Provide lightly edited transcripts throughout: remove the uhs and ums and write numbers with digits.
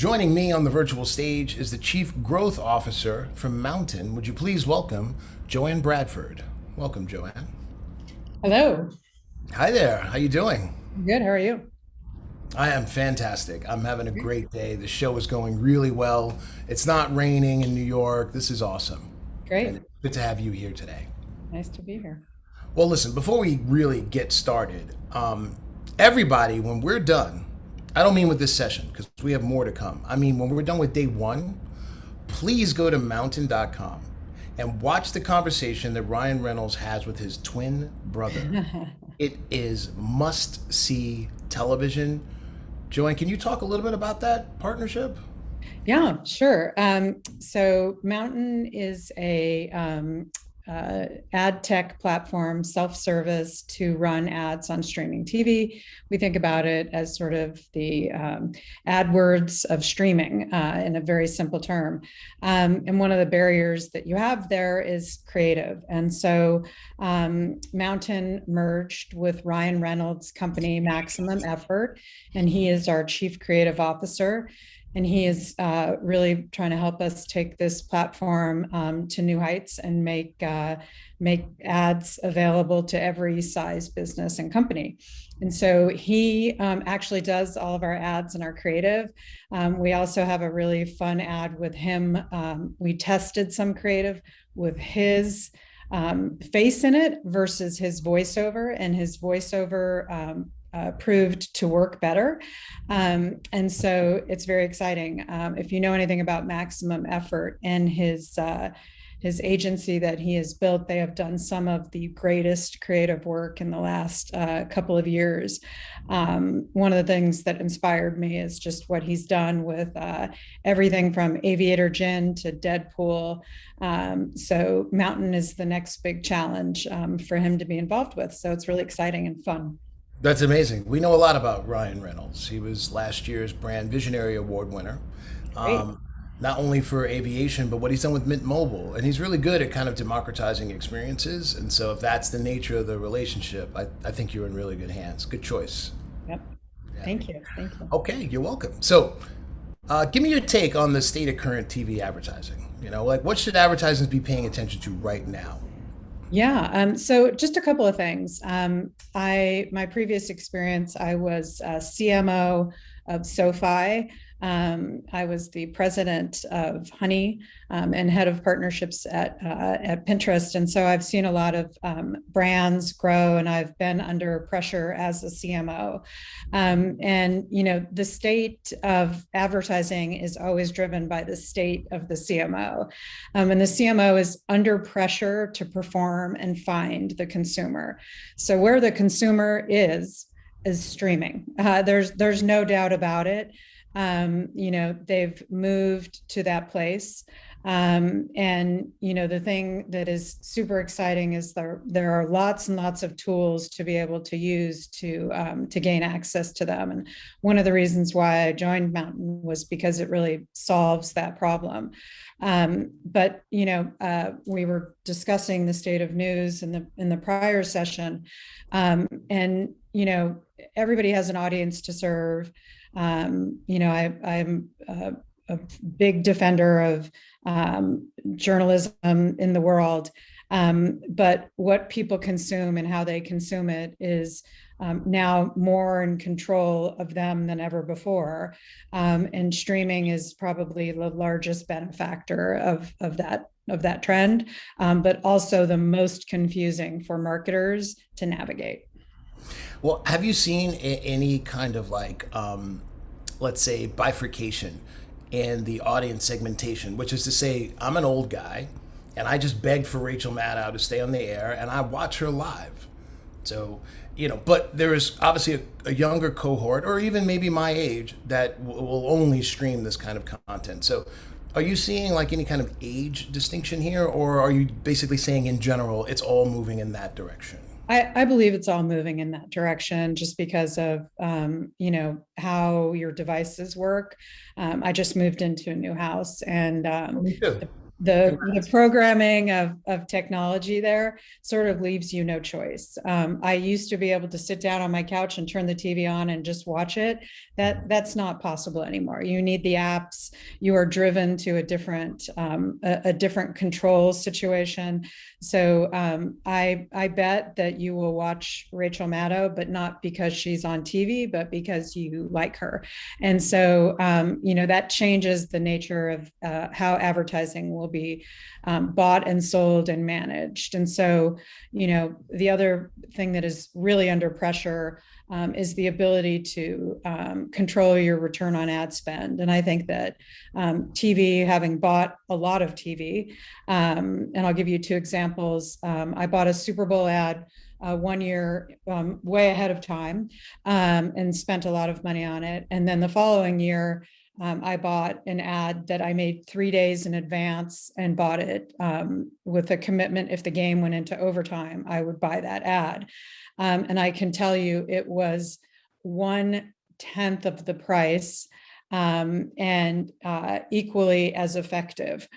Joining me on the virtual stage is the Chief Growth Officer from Mountain. Would you please welcome Joanne Bradford? Welcome, Joanne. Hello. Hi there. How you doing? Good. How are you? I am fantastic. I'm having a Great. great day. The show is going really well. It's not raining in New York. This is awesome. And Great. it's good to have you here today. Nice to be here. Well, listen, before we really get started, everybody, when we're done, I don't mean with this session because we have more to come. I mean, when we're done with day one, please go to mountain.com and watch the conversation that Ryan Reynolds has with his twin brother. It is must see television. Joanne, can you talk a little bit about that partnership? Yeah, sure. So Mountain is a ad tech platform, self-service to run ads on streaming TV. We think about it as sort of the AdWords of streaming in a very simple term. And one of the barriers that you have there is creative. And so Mountain merged with Ryan Reynolds' company, Maximum Effort, and he is our chief creative officer. And he is really trying to help us take this platform to new heights and make ads available to every size business and company. And so he actually does all of our ads and our creative. We also have a really fun ad with him. We tested some creative with his face in it versus his voiceover, and his voiceover proved to work better. And so it's very exciting. If you know anything about Maximum Effort and his agency that he has built, they have done some of the greatest creative work in the last couple of years. One of the things that inspired me is just what he's done with everything from Aviator Gin to Deadpool. So Mountain is the next big challenge for him to be involved with. So it's really exciting and fun. That's amazing. We know a lot about Ryan Reynolds. He was last year's Brand Visionary Award winner, Great. um, not only for aviation, but what he's done with Mint Mobile. And he's really good at kind of democratizing experiences. And so, if that's the nature of the relationship, I think you're in really good hands. Good choice. Yep. Yeah. Thank you. Thank you. Okay, you're welcome. So, give me your take on the state of current TV advertising. Like what should advertisers be paying attention to right now? Yeah. So just a couple of things. My previous experience, I was CMO of SoFi. I was the president of Honey and head of partnerships at Pinterest, and so I've seen a lot of brands grow, and I've been under pressure as a CMO. And the state of advertising is always driven by the state of the CMO, and the CMO is under pressure to perform and find the consumer. So where the consumer is streaming. There's no doubt about it. They've moved to that place. And the thing that is super exciting is there are lots and lots of tools to be able to use to gain access to them. And one of the reasons why I joined Mountain was because it really solves that problem. But we were discussing the state of news in the prior session, and everybody has an audience to serve. I'm a big defender of journalism in the world, but what people consume and how they consume it is now more in control of them than ever before. And streaming is probably the largest benefactor of that trend, but also the most confusing for marketers to navigate. Well, have you seen any kind of like, let's say, bifurcation in the audience segmentation, which is to say, I'm an old guy and I just begged for Rachel Maddow to stay on the air and I watch her live. So, but there is obviously a younger cohort, or even maybe my age, that will only stream this kind of content. So, are you seeing like any kind of age distinction here, or are you basically saying in general it's all moving in that direction? I believe it's all moving in that direction just because of how your devices work. I just moved into a new house, and Me too. the programming of technology there sort of leaves you no choice. I used to be able to sit down on my couch and turn the TV on and just watch it. That's not possible anymore. You need the apps. You are driven to a different control situation. So I bet that you will watch Rachel Maddow, but not because she's on TV, but because you like her. And so that changes the nature of how advertising will be bought and sold and managed. And so, the other thing that is really under pressure is the ability to control your return on ad spend. And I think that TV, having bought a lot of TV, and I'll give you two examples. I bought a Super Bowl ad 1 year way ahead of time and spent a lot of money on it. And then the following year, I bought an ad that I made 3 days in advance and bought it with a commitment. If the game went into overtime, I would buy that ad. And I can tell you it was 1/10 of the price and equally as effective.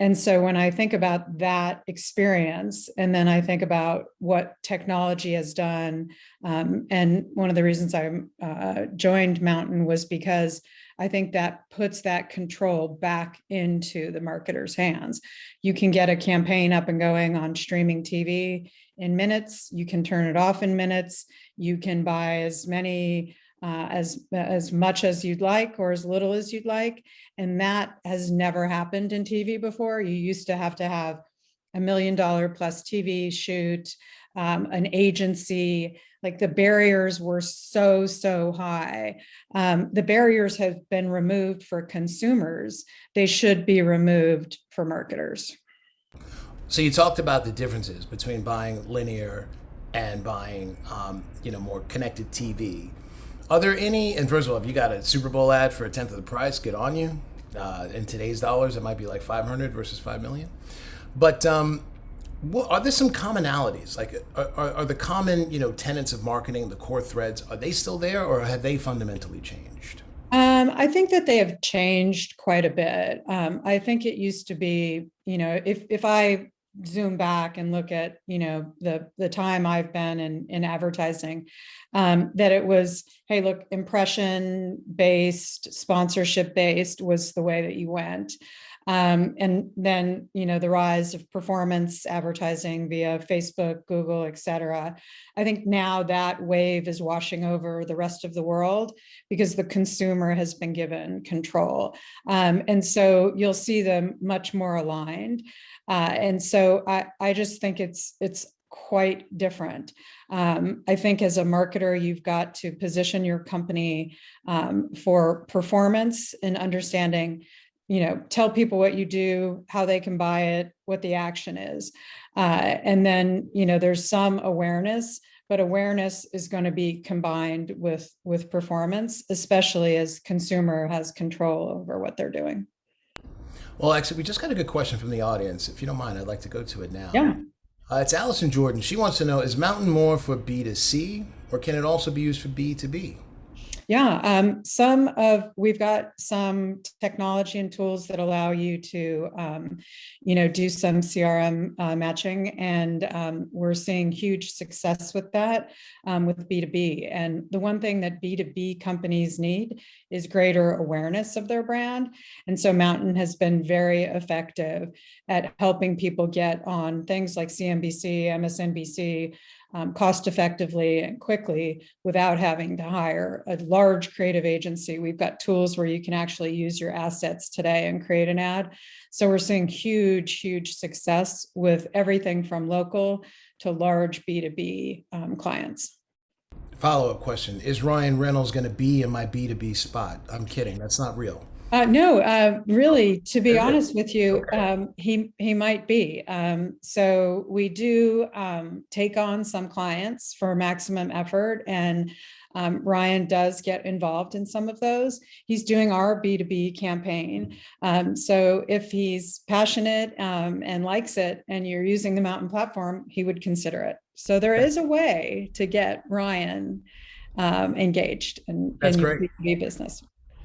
And so when I think about that experience, and then I think about what technology has done, and one of the reasons I joined Mountain was because I think that puts that control back into the marketer's hands. You can get a campaign up and going on streaming TV in minutes. You can turn it off in minutes. You can buy as many as much as you'd like or as little as you'd like. And that has never happened in TV before. You used to have $1 million plus TV shoot, an agency. Like, the barriers were so high. The barriers have been removed for consumers. They should be removed for marketers. So you talked about the differences between buying linear and buying, more connected TV. Are there any, and first of all, if you got a Super Bowl ad for 1/10 of the price, good on you. In today's dollars, it might be like 500 versus 5 million. But are there some commonalities? Like, are the common, tenets of marketing, the core threads, are they still there, or have they fundamentally changed? I think that they have changed quite a bit. I think it used to be, if I zoom back and look at, the time I've been in advertising, that it was, hey, look, impression based, sponsorship based was the way that you went. And then, the rise of performance advertising via Facebook, Google, et cetera. I think now that wave is washing over the rest of the world because the consumer has been given control. And so you'll see them much more aligned. And so I just think it's quite different. I think as a marketer, you've got to position your company for performance and understanding, tell people what you do, how they can buy it, what the action is. And then, there's some awareness, but awareness is going to be combined with performance, especially as consumer has control over what they're doing. Well, actually, we just got a good question from the audience. If you don't mind, I'd like to go to it now. Yeah. It's Allison Jordan. She wants to know, is Mountain more for B2C, or can it also be used for B2B? Yeah, we've got some technology and tools that allow you to, do some CRM matching, and we're seeing huge success with that with B2B. And the one thing that B2B companies need is greater awareness of their brand. And so Mountain has been very effective at helping people get on things like CNBC, MSNBC, cost effectively and quickly without having to hire a large creative agency. We've got tools where you can actually use your assets today and create an ad. So we're seeing huge success with everything from local to large B2B clients. Follow-up question. Is Ryan Reynolds going to be in my B2B spot? I'm kidding. That's not real. No, really, to be honest with you, he might be. So we do take on some clients for maximum effort, and Ryan does get involved in some of those. He's doing our B2B campaign. So if he's passionate and likes it, and you're using the Mountain platform, he would consider it. So there is a way to get Ryan engaged in your B2B business.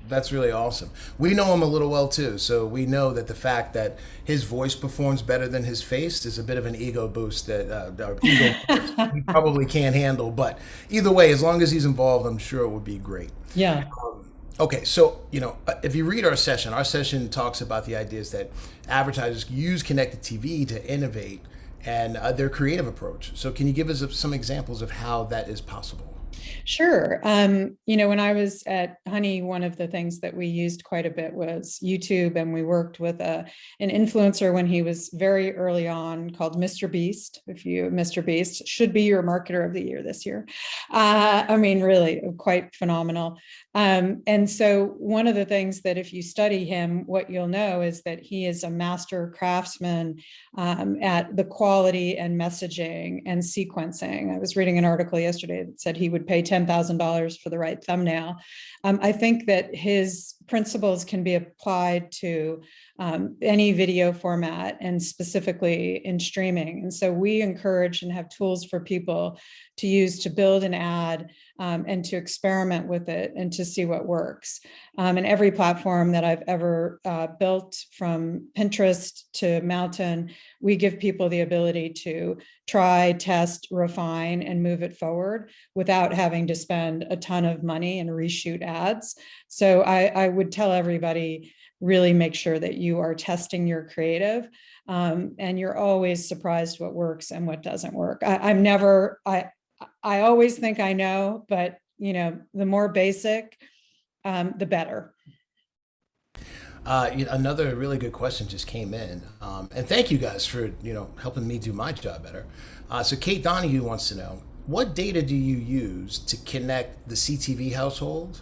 That's really awesome. We know him a little well too, so we know that the fact that his voice performs better than his face is a bit of an ego boost that or ego boost he probably can't handle. But either way, as long as he's involved, I'm sure it would be great. Yeah. Okay, so if you read our session talks about the ideas that advertisers use connected TV to innovate and their creative approach. So, can you give us some examples of how that is possible? Sure. When I was at Honey, one of the things that we used quite a bit was YouTube, and we worked with an influencer when he was very early on called Mr. Beast. Mr. Beast should be your marketer of the year this year. I mean, really quite phenomenal. And so one of the things that if you study him, what you'll know is that he is a master craftsman at the quality and messaging and sequencing. I was reading an article yesterday that said he would pay $10,000 for the right thumbnail. I think that his principles can be applied to any video format, and specifically in streaming. And so we encourage and have tools for people to use to build an ad and to experiment with it and to see what works. And every platform that I've ever built, from Pinterest to Mountain, we give people the ability to try, test, refine, and move it forward without having to spend a ton of money and reshoot ads. So I would tell everybody, really make sure that you are testing your creative, and you're always surprised what works and what doesn't work. I always think I know, but the more basic, the better. Another really good question just came in, and thank you guys for helping me do my job better. So Kate Donahue wants to know, what data do you use to connect the CTV household,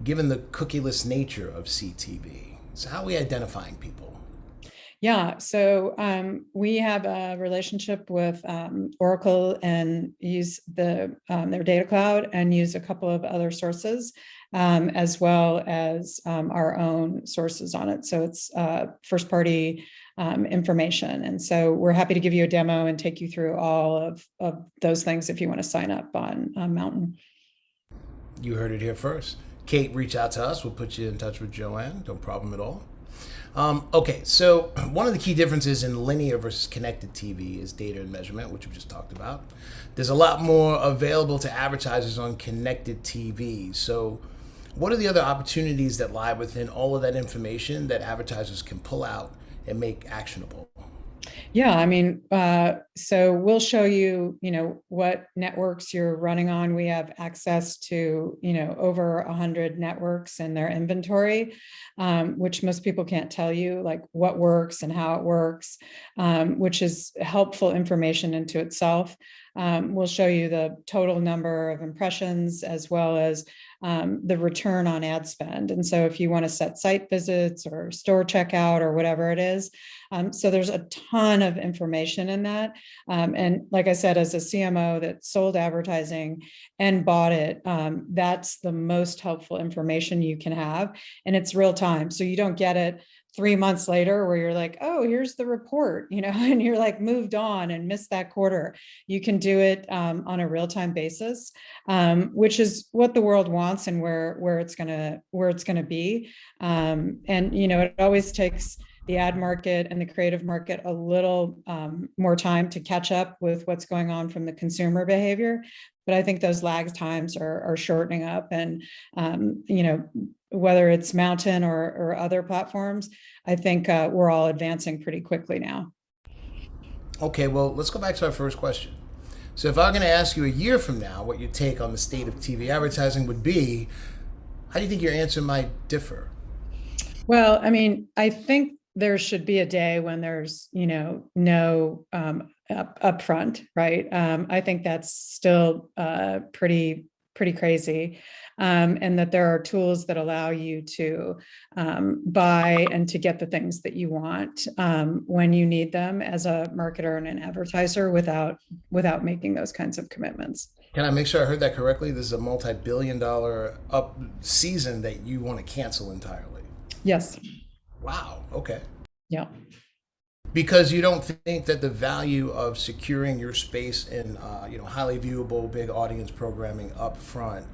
given the cookieless nature of CTV? So how are we identifying people? Yeah, so we have a relationship with Oracle and use their data cloud, and use a couple of other sources, as well as our own sources on it. So it's first party information. And so we're happy to give you a demo and take you through all of those things if you want to sign up on Mountain. You heard it here first. Kate, reach out to us. We'll put you in touch with Joanne. No problem at all. Okay, so one of the key differences in linear versus connected TV is data and measurement, which we just talked about. There's a lot more available to advertisers on connected TV. So what are the other opportunities that lie within all of that information that advertisers can pull out and make actionable? Yeah, I mean, so we'll show you, what networks you're running on. We have access to, over 100 networks in their inventory, which most people can't tell you, like what works and how it works, which is helpful information into itself. We'll show you the total number of impressions, as well as the return on ad spend. And so if you want to set site visits or store checkout or whatever it is, so there's a ton of information in that. And like I said, as a CMO that sold advertising and bought it, that's the most helpful information you can have. And it's real time. So you don't get it 3 months later where you're like, oh, here's the report, and you're like moved on and missed that quarter. You can do it on a real-time basis, which is what the world wants and where it's gonna be. And it always takes the ad market and the creative market a little more time to catch up with what's going on from the consumer behavior. But I think those lag times are shortening up, and whether it's Mountain or other platforms, I think we're all advancing pretty quickly now. Okay, well, let's go back to our first question. So if I'm going to ask you a year from now what your take on the state of TV advertising would be, how do you think your answer might differ? Well, I mean, I think there should be a day when there's, no upfront, right? I think that's still pretty crazy, and that there are tools that allow you to buy and to get the things that you want when you need them as a marketer and an advertiser without making those kinds of commitments. Can I make sure I heard that correctly? This is a multi-billion-dollar up season that you want to cancel entirely. Yes. Wow. Okay. Yeah. Because you don't think that the value of securing your space in highly viewable big audience programming up front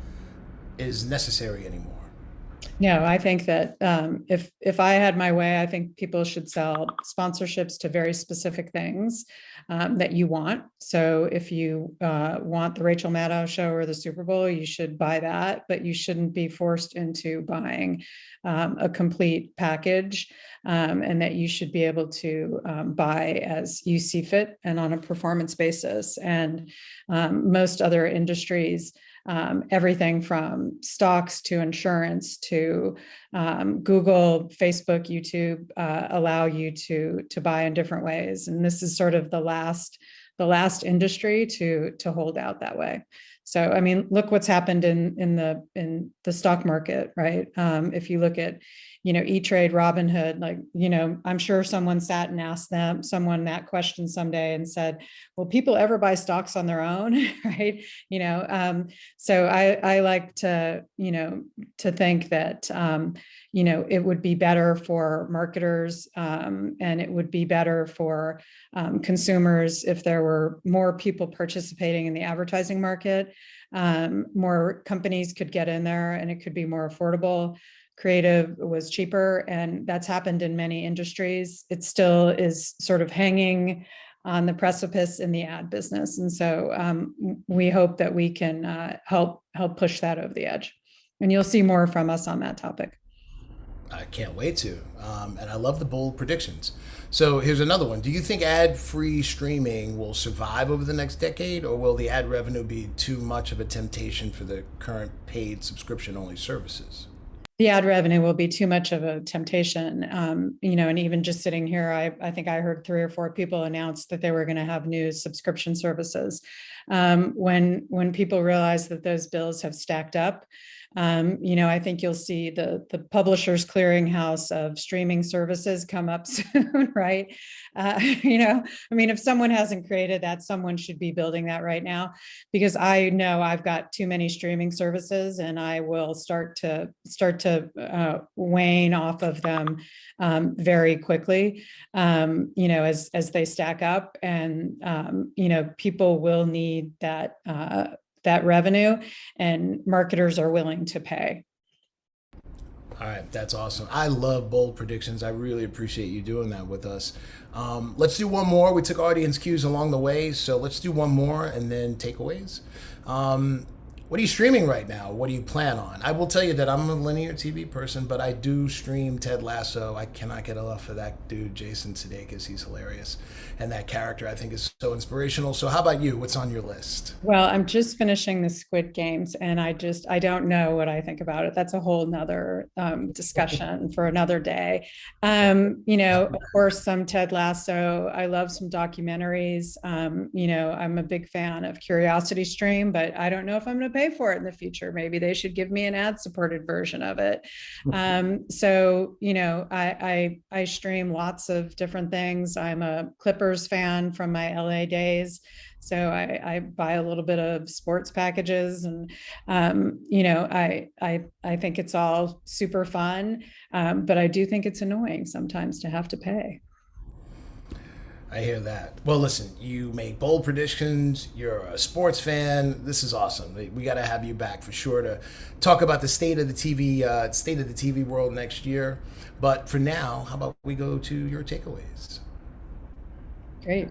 is necessary anymore. No, I think that if I had my way, I think people should sell sponsorships to very specific things that you want. So if you want the Rachel Maddow show or the Super Bowl, you should buy that, but you shouldn't be forced into buying a complete package, and that you should be able to buy as you see fit and on a performance basis. And most other industries, everything from stocks to insurance to Google, Facebook, YouTube, allow you to buy in different ways. And this is sort of the last industry to hold out that way. So, I mean, look what's happened in the stock market, right? If you look at, E-Trade, Robinhood, like, I'm sure someone sat and asked someone that question someday and said, will people ever buy stocks on their own? Right. So I like to think that, it would be better for marketers, and it would be better for consumers if there were more people participating in the advertising market. More companies could get in there and it could be more affordable. Creative was cheaper, and that's happened in many industries. It still is sort of hanging on the precipice in the ad business. And so we hope that we can help push that over the edge. And you'll see more from us on that topic. I can't wait to. And I love the bold predictions. So here's another one. Do you think ad-free streaming will survive over the next decade, or will the ad revenue be too much of a temptation for the current paid subscription-only services? The ad revenue will be too much of a temptation. And even just sitting here, I think I heard 3 or 4 people announce that they were going to have new subscription services. When people realize that those bills have stacked up, I think you'll see the publishers clearinghouse of streaming services come up soon, right? If someone hasn't created that, someone should be building that right now, because I know I've got too many streaming services, and I will start to wane off of them very quickly, as they stack up, and people will need that revenue, and marketers are willing to pay. All right, that's awesome. I love bold predictions. I really appreciate you doing that with us. Let's do one more. We took audience cues along the way, so let's do one more and then takeaways. What are you streaming right now? What do you plan on? I will tell you that I'm a linear TV person, but I do stream Ted Lasso. I cannot get enough of that dude, Jason Sudeikis. He's hilarious. And that character, I think, is so inspirational. So how about you? What's on your list? Well, I'm just finishing the Squid Games, and I don't know what I think about it. That's a whole nother discussion for another day. Of course, some Ted Lasso. I love some documentaries. I'm a big fan of Curiosity Stream, but I don't know if I'm going to pay for it in the future. Maybe they should give me an ad-supported version of it. I stream lots of different things. I'm a Clippers fan from my LA days. So I buy a little bit of sports packages, and I think it's all super fun, but I do think it's annoying sometimes to have to pay. I hear that. Well, listen, you make bold predictions. You're a sports fan. This is awesome. We got to have you back for sure to talk about the state of the TV world next year. But for now, how about we go to your takeaways? Great.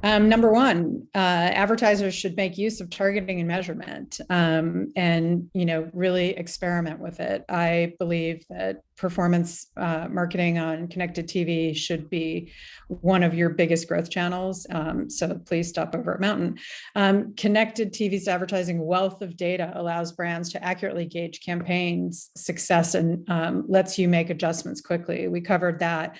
Number one, advertisers should make use of targeting and measurement, and really experiment with it. I believe that performance marketing on connected TV should be one of your biggest growth channels. So please stop over at Mountain. Connected TV's advertising wealth of data allows brands to accurately gauge campaigns success, and lets you make adjustments quickly. We covered that.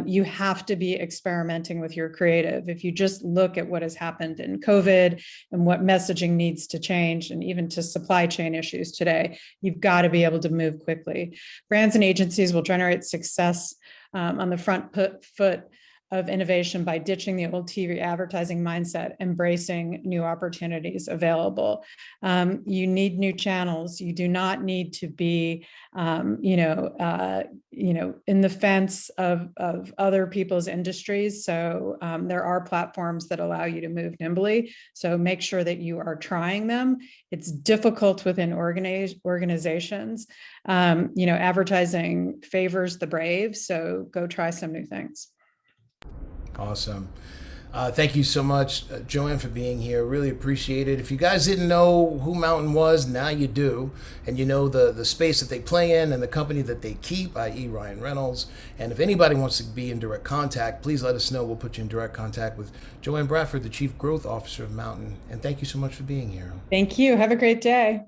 You have to be experimenting with your creative. If you just look at what has happened in COVID and what messaging needs to change, and even to supply chain issues today, you've got to be able to move quickly. Brands and agencies will generate success on the front foot of innovation by ditching the old TV advertising mindset, embracing new opportunities available. You need new channels. You do not need to be, in the fence of other people's industries. So there are platforms that allow you to move nimbly. So make sure that you are trying them. It's difficult within organizations. Advertising favors the brave. So go try some new things. Awesome. Thank you so much, Joanne, for being here. Really appreciate it. If you guys didn't know who Mountain was, now you do. And you know the space that they play in and the company that they keep, i.e. Ryan Reynolds. And if anybody wants to be in direct contact, please let us know. We'll put you in direct contact with Joanne Bradford, the Chief Growth Officer of Mountain. And thank you so much for being here. Thank you. Have a great day.